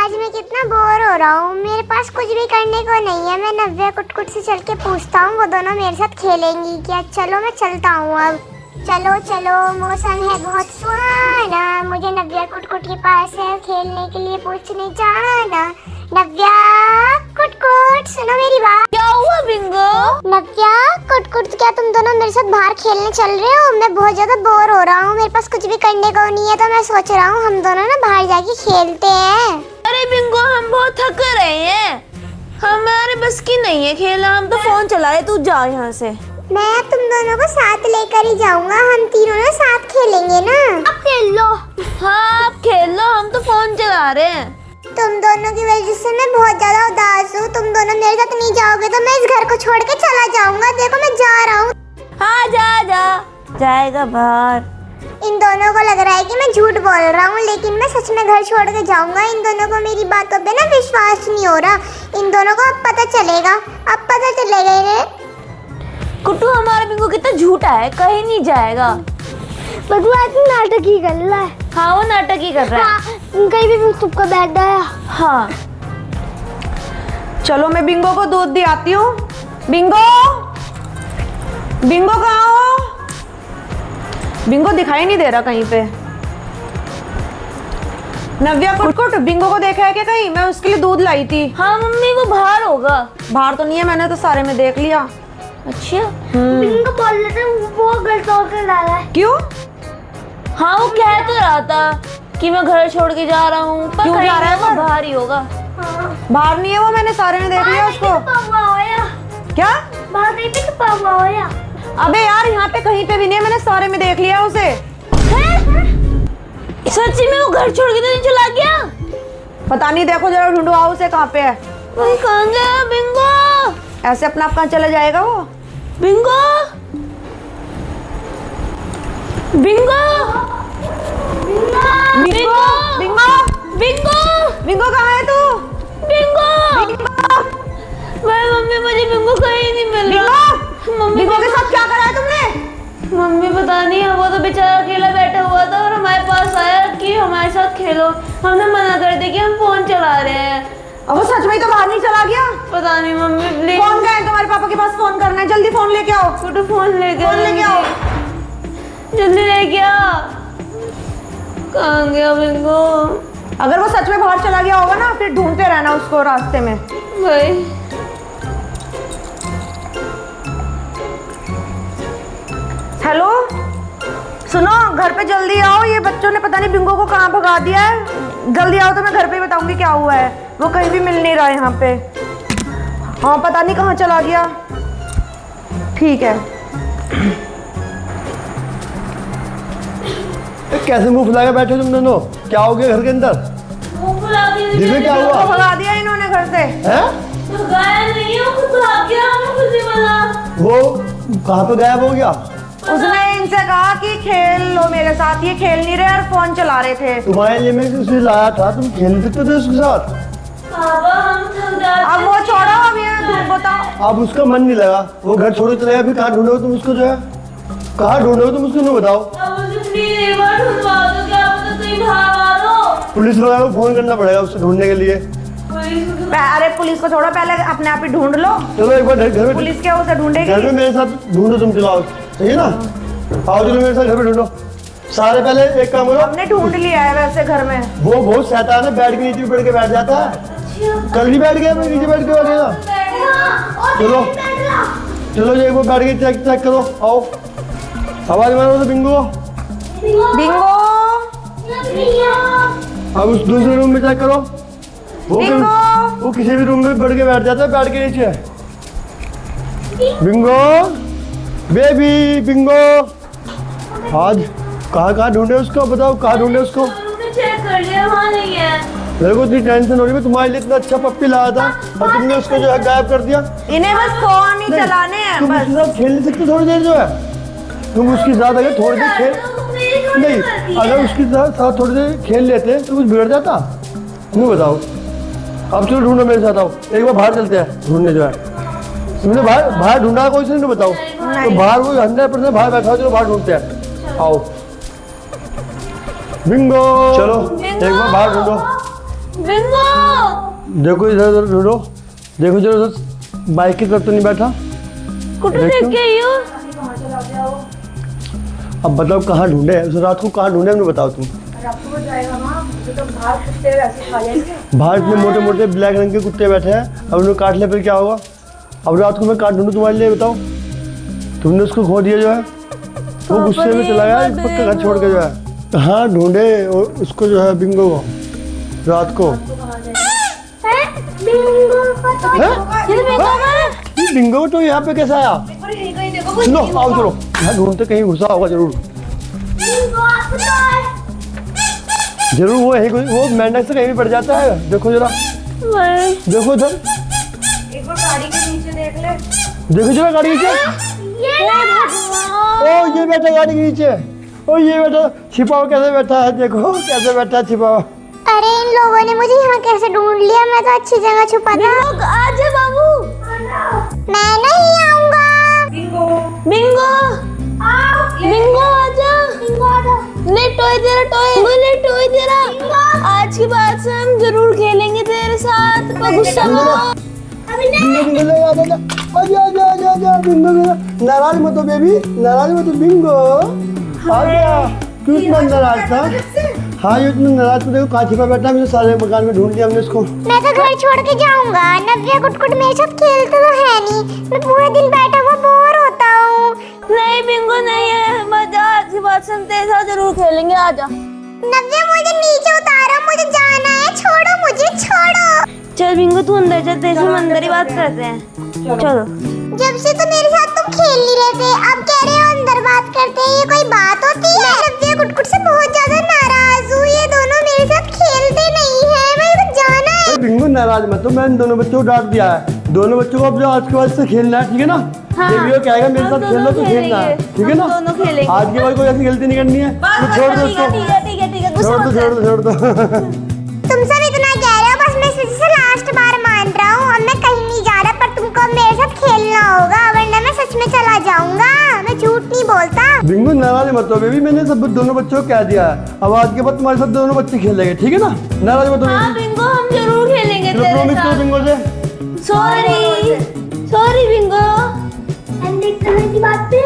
आज मैं कितना बोर हो रहा हूँ, मेरे पास कुछ भी करने को नहीं है। मैं नव्या कुटकुट से चल के पूछता हूँ, वो दोनों मेरे साथ खेलेंगी क्या। चलो मैं चलता हूँ अब। चलो चलो, मौसम है बहुत सुहाना, मुझे नव्या कुटकुट के पास है खेलने के लिए पूछने जाना। नव्या कुटकुट सुनो मेरी बात। क्या हुआ बिंगो? नव्या कुटकुट, क्या तुम दोनों मेरे साथ बाहर खेलने चल रहे हो? मैं बहुत ज्यादा बोर हो रहा हूँ, मेरे पास कुछ भी करने को नहीं है, तो मैं सोच रहा हूँ हम दोनों ना बाहर जाके खेलते हैं। अरे बिंगो, हम बहुत थक रहे हैं, हमारे बस की नहीं है खेलना, हम तो फोन चला रहे। तू जा यहाँ से। मैं तुम दोनों को साथ लेकर ही जाऊंगा, हम तीनों ना साथ खेलेंगे ना। अब खेल लो। हाँ आप खेल लो, हम तो फोन चला रहे हैं। तुम दोनों की वजह से मैं बहुत ज्यादा उदास हूँ। तुम दोनों मेरे साथ नहीं जाओगे तो मैं इस घर को छोड़ के चला जाऊंगा। देखो मैं जा रहा हूँ। हाँ जा जाएगा बाहर। इन दोनों को लग रहा है कि मैं झूठ बोल रहा हूँ, लेकिन मैं सच में घर छोड़ के जाऊंगा। इन दोनों को मेरी बातों पे ना विश्वास नहीं हो रहा। इन दोनों को अब पता चलेगा, अब पता चलेगा इन्हें। कुट्टू, हमारा बिंगो कितना झूठा है, कहीं नहीं जाएगा। बदुआ तू नाटक ही कर रहा है। हाँ वो नाटक ही कर रहा है। हाँ, कहीं भी तुमको बैठ गया। हाँ चलो मैं बिंगो को दूध दे आती हूँ। बिंगो, बिंगो कहाँ हो? बिंगो दिखाई नहीं दे रहा कहीं पे। नव्या कुटकुट, बिंगो को देखा है क्या कहीं? मैं उसके लिए दूध लाई थी। हाँ मम्मी, वो बाहर होगा। बाहर तो नहीं है, मैंने तो सारे में देख लिया। अच्छा बिंगो बोल रहे थे वो घर तोड़ कर डाला है। क्यों? हाँ वो कह तो रहा था कि मैं घर छोड़ के जा रहा हूँ, पर क्यों कहीं जा रहा है वो वो? बाहर ही होगा। बाहर नहीं है वो, मैंने सारे में देख लिया उसको। क्या? बाहर कहीं पे छुपा हुआ हो या? अबे यार, यहाँ पे कहीं पे भी नहीं है, मैंने सारे में देख लिया उसे। सच्ची में वो घर छोड़ के तो नहीं चला गया? पता नहीं, देखो जरा ढूंढो आओ उसे, कहाँ पे है। वही कहाँ गया बिंगो? ऐसे अपना आप कहाँ चला जाएगा वो? Bingo, Bingo, Bingo, Bingo, Bingo, Bingo कहाँ है तू? बिंगो। भाई मम्मी, मुझे बिंगो कहीं नहीं मिल रहा। मम्मी, बिंगो के साथ क्या करा है तुमने? मम्मी पता नहीं है, वो तो बेचारा अकेला बैठा हुआ था और हमारे पास आया कि हमारे साथ खेलो। हमने मना कर दिया कि हम फोन चला रहे हैं। अब वो सच में ही तो बाहर नहीं चला गया? पता नहीं मम्मी, प्लीज। फोन गए तुम्हारे पापा के पास, फोन करना है, जल्दी फोन लेके आओ। कुछ फोन लेके आओ। जल्दी लेके आ। कहाँ गया बिंगो? अगर वो सच में बाहर चला गया होगा ना, फिर ढूंढते रहना उसको रास्ते में। भाई हेलो, सुनो, घर पे जल्दी आओ, ये बच्चों ने पता नहीं बिंगो को कहाँ भगा दिया है। जल्दी आओ तो मैं घर पे ही बताऊंगी क्या हुआ है। वो कहीं भी मिल नहीं रहा है यहाँ पे। हाँ पता नहीं कहाँ चला गया। ठीक है। कैसे मुंह फुला के बैठे तुम दोनों? क्या हो गया घर के अंदर? दिव्य क्या हुआ? भगा दिया इन्होंने घर से। हैं? भगाया नहीं है, वो खुद भाग गया, हमें खुद ही बोला। वो कहाँ पे गायब हो गया? उसने इनसे कहा कि खेल लो मेरे साथ, ये खेल नहीं रहे और फोन चला रहे थे। तुम्हारे लिए मैं उसे लाया था, तुम खेल सकते थे उसके साथ। पापा हम थक जाते। अब वो छोड़ो, अब ये बताओ। अब उसका मन नहीं लगा, वो घर छोड़ के चला गया। फिर कहाँ ढूंढो तुम उसको? जो है कहाँ ढूंढो तुम उसको, नहीं बताओ। अब मुझे प्लीज एक बार ढूंढवा दो, क्या पता कहीं भागा दो। पुलिस वाला को फोन करना पड़ेगा उससे ढूंढने के लिए। अरे पुलिस को छोड़ो, पहले अपने आप ही ढूंढ लो। चलो एक बार घर में, पुलिस क्या उसे ढूंढेगी? घर में मेरे साथ ढूंढो, तुम चलाओ, सही है ना? आओ चलो मेरे साथ घर में ढूंढो सारे। पहले एक काम करो, हमने ढूंढ लिया है वैसे घर में। वो बहुत शैतान है, बैठ के नीचे बैठ के बैठ जाता है। कल भी बैठ गया, मैं नीचे बैठ के बैठ गया। चलो चलो ये वो बैठ के चेक करो। आओ, आवाज मारो तो बिंगो। बिंगो, अब उस दूसरे रूम में चेक करो। वो किसी भी रूम में बढ़ के बैठ जाता है, बैठ के नीचे। बिंगो बेबी, बिंगो आज कहाँ ढूंढे उसको? बताओ कहाँ ढूंढे उसको? चेक कर लिया, वहाँ नहीं है। मेरे को इतनी टेंशन हो रही है, तुम्हारे लिए इतना अच्छा पप्पी लाया था और तुमने उसको जो है गायब कर दिया। इन्हें बस फोन ही चलाने हैं तुम बस। उसके साथ खेल नहीं सकते थोड़ी देर? जो है तुम उसके साथ अगर थोड़ी देर खेल नहीं, अगर उसके साथ थोड़ी देर खेल लेते तो कुछ बिगड़ जाता? नहीं बताओ। अब चलो ढूंढो मेरे साथ, आओ एक बार बाहर चलते हैं ढूंढने। जो है तुमने बाहर ढूंढा कोई से? नहीं बताओ। तो बाहर वो 100% बाहर बैठा हो, चलो बाहर ढूंढते हैं। आओ बिंगो, चलो एक बार बाहर ढूंढो। बिंगो। देखो इधर उधर ढूंढो, देखो इधर उधर बाइक की तरफ तो नहीं बैठा। कुट्टू देख के आई हो। अब बताओ कहाँ ढूंढे उस रात को, कहाँ ढूंढे हमें बताओ तुम। बाहर इतने मोटे मोटे ब्लैक रंग के कुत्ते बैठे हैं, अब उन्हें काट ले फिर क्या होगा। अब रात को मैं काट ढूंढूं तुम्हारे लिए, बताओ। तुमने उसको खो दिया जो है, वो गुस्से में चला गया पक्का घर छोड़ के जो है। कहाँ ढूंढे उसको जो है बिंगो को रात को। बिंगो तो यहाँ पे कैसे आया? लो आओ चलो, यहाँ ढूंढते कहीं घुसा होगा जरूर। जरूर वो यही वो मेंढक से कहीं भी पड़ जाता है। देखो जरा, देखो इधर, एक बार गाड़ी के नीचे देख ले। देखो जरा गाड़ी के नीचे। ओ ये बैठा गाड़ी के नीचे, ओ ये बैठा छिपा हुआ कैसे बैठा है, देखो कैसे बैठा है छिपा हुआ। अरे इन लोगों ने मुझे यहाँ कैसे ढूंढ लिया, मैं तो अच्छी जगह छुपा था। आजा बाबू। मैं नहीं आऊंगा। बिंगो बिंगो आजा। ले टॉय तेरा, टॉय ले टॉय तेरा। आज के बाद से हम जरूर खेलेंगे तेरे साथ, पर गुस्सा मत हो। नाराज मत हो बेबी, नाराज मत हो बिंगो। आ गया, क्यों इतना नाराज था? हाँ ये इतना नाराज तो देखो कहाँ छिपा बैठा, मुझे सारे मकान में ढूंढ लिया हमने इसको। मैं तो घर छोड़ के जाऊंगा। नव्या कुटकुट मेरे साथ खेलते तो है नहीं, मैं पूरे दिन बैठा हुआ बोर होता हूँ। नहीं बिंगो नहीं है मजा, आज के बाद से हम तेरे साथ जरूर खेलेंगे। आजा नव्या मुझे नीचे उतारो, मुझे जाना है, छोड़ो मुझे, छोड़ो। चल बिंगो तू अंदर चल, तेरे से हम अंदर ही बात करते हैं। चलो। जब से तो मेरे साथ तुम खेल नहीं रहे थे, अब कह रहे हो अंदर बात करते हैं, ये कोई बात होती है? नव्या कुटकुट से बहुत ज्यादा नाराज हूँ, ये दोनों मेरे साथ खेलते नहीं है, मेरे को जाना है। बिंगो नाराज मत हो, मैंने दोनों बच्चों को डांट दिया है। दोनों बच्चों को अब जो आज के बाद से खेलना है, ठीक है ना? हाँ, ये भी कहेगा मेरे साथ खेलना तो खेलना है, ठीक है ना? दोनों खेलेंगे। आज के बाद कोई ऐसी गलती नहीं करनी है, तो छोड़ दो उसको, ठीक है छोड़ दो छोड़ दो छोड़ दो। तुम सब इतना कह रहे हो, बस मैं इस वजह से लास्ट बार मान रहा हूँ। अब मैं कहीं नहीं जा रहा, पर तुमको अब मेरे साथ खेलना होगा, वरना मैं सच में चला जाऊंगा। मैं झूठ नहीं बोलता। बिंगो नाराज मत हो बेबी, मैंने सब दोनों बच्चों को कह दिया है, अब आज के बाद तुम्हारे साथ दोनों बच्चे खेलेंगे, ठीक है ना? नाराज मत हो हाँ बिंगो हम जरूर खेलेंगे चलो तेरे प्रॉमिस करो साथ। बिंगो से। Sorry Bingo. बात पे